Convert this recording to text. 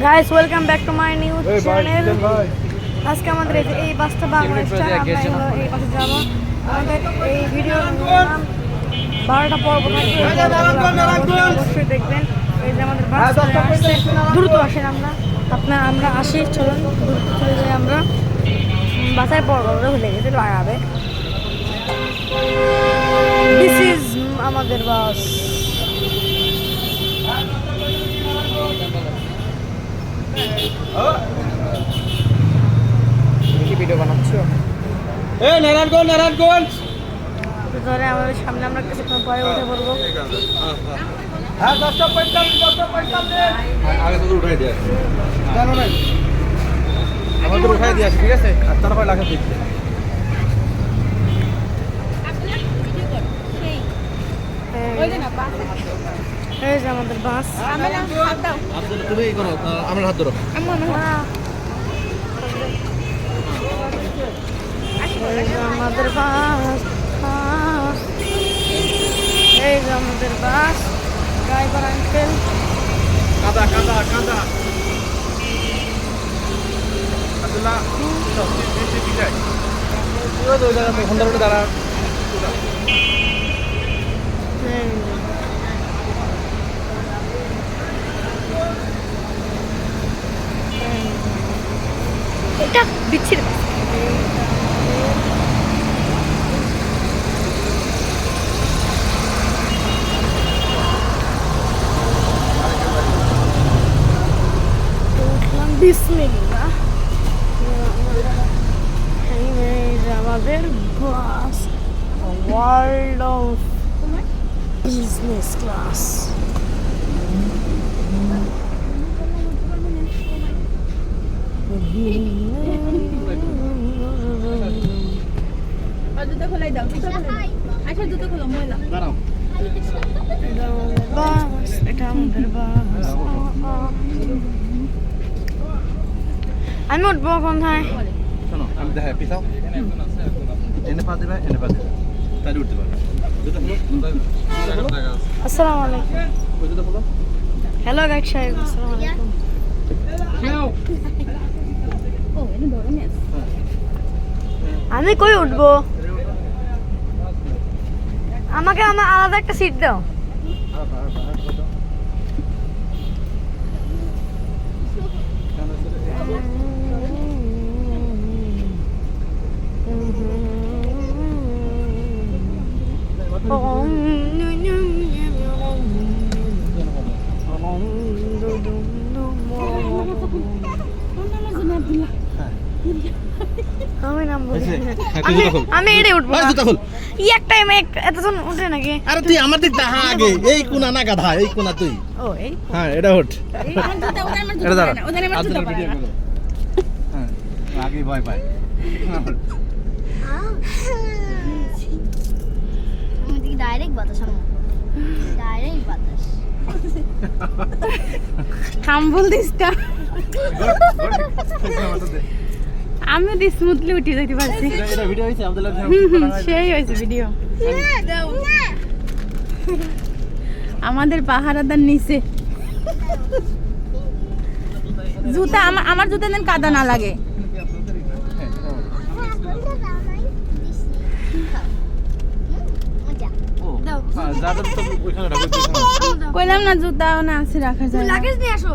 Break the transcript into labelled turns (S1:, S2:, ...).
S1: Guys welcome back to my new channel. আজকে আমাদের এই বাসটা বাংলাদেশ আমরা এই বাসে যাব। আমাদের এই ভিডিও নাম 12টা পর্ব থাকবে, অবশ্যই দেখবেন। এই যে আমাদের বাস আসছে, দ্রুত আসেন। আমরা আসি, চলুন দ্রুত চলে যাই। আমরা বাসায় পর্বগুলো ভুলে গেছি, লাগাবে। দিস ইজ আমাদের বাস।
S2: কি ভিডিও বানাচ্ছো? নারায়ণগঞ্জ
S1: ধরে আমাদের সামনে আমরা কিছুক্ষণ পরে উঠে পড়বো।
S2: হ্যাঁ 10:45 আগে তো উঠাই দিয়ে আসি। জানো না আমাদের উঠাই দিয়ে আসি, ঠিক আছে? আর তারপর লাগা দিচ্ছে।
S1: এই যে আমাদের বাস।
S2: তুমি করো, আমার হাত ধরো।
S1: আমাদের বাস, এই যে আমাদের বাস। ড্রাইভার আঙ্কেল
S2: কাদা কাদা কাদা আব্দুল্লাহ বিদায়। ওই তো জায়গা থেকে সুন্দর করে দাঁড়া।
S1: এটা বিচ্ছিরি। বিসমিল্লাহ। আমাদের বাস ওয়ার্ল্ড অফ বিজনেস ক্লাস।
S3: জুতো খোলাই দাও, জুতো খোলাই দাও। আচ্ছা জুতো খোলো, ময়লা।
S2: দাঁড়াও।
S1: বাস, এটা আমাদের বাস। আমি উঠবো কোথায়?
S2: শোনো, আমি দেখাই পিছাও। এনে পা দিবে, এনে পা দিবে। তাই উঠতে পারবে। জুতো খোলো।
S1: আসসালামু আলাইকুম।
S2: ওই জুতো খোলো।
S1: হ্যালো গাইড সাহেব, আসসালামু আলাইকুম।
S3: ও, এটা বড় নেস।
S1: আমি কই উঠবো? আমাকে আলাদা একটা সিট দাও। আমি এড়ে উঠবো।
S2: জুতো খোল।
S1: এক টাইমে এতজন উঠে নাকি?
S2: আরে তুই আমার দিক দেখা আগে। এই কোনা না গাধা, এই কোনা তুই।
S1: ও এই
S2: হ্যাঁ, এটা উঠ।
S3: আমার জুতো, ওদের আমার জুতো
S2: এটা দাঁড়া।
S3: পায় না, ওদের আমার জুতো পায় না।
S2: হ্যাঁ, আগে ভয় পায়।
S4: আমাদের ডাইরেক্ট বাতাস, ডাইরেক্ট বাতাস।
S3: হাম্বল দিসটা। আমি তো স্মুথলি উঠে যেতে পারছি।
S2: এটা ভিডিও হইছে আব্দুল্লাহ
S3: সেই হয়েছে ভিডিও। আমাদের পাহারাদার নিচে জুতা, আমার জুতা যেন কাদা না লাগে। কইলাম না জুতা না আছে রাখার জায়গা।
S1: লাগেজ নিয়ে আসো।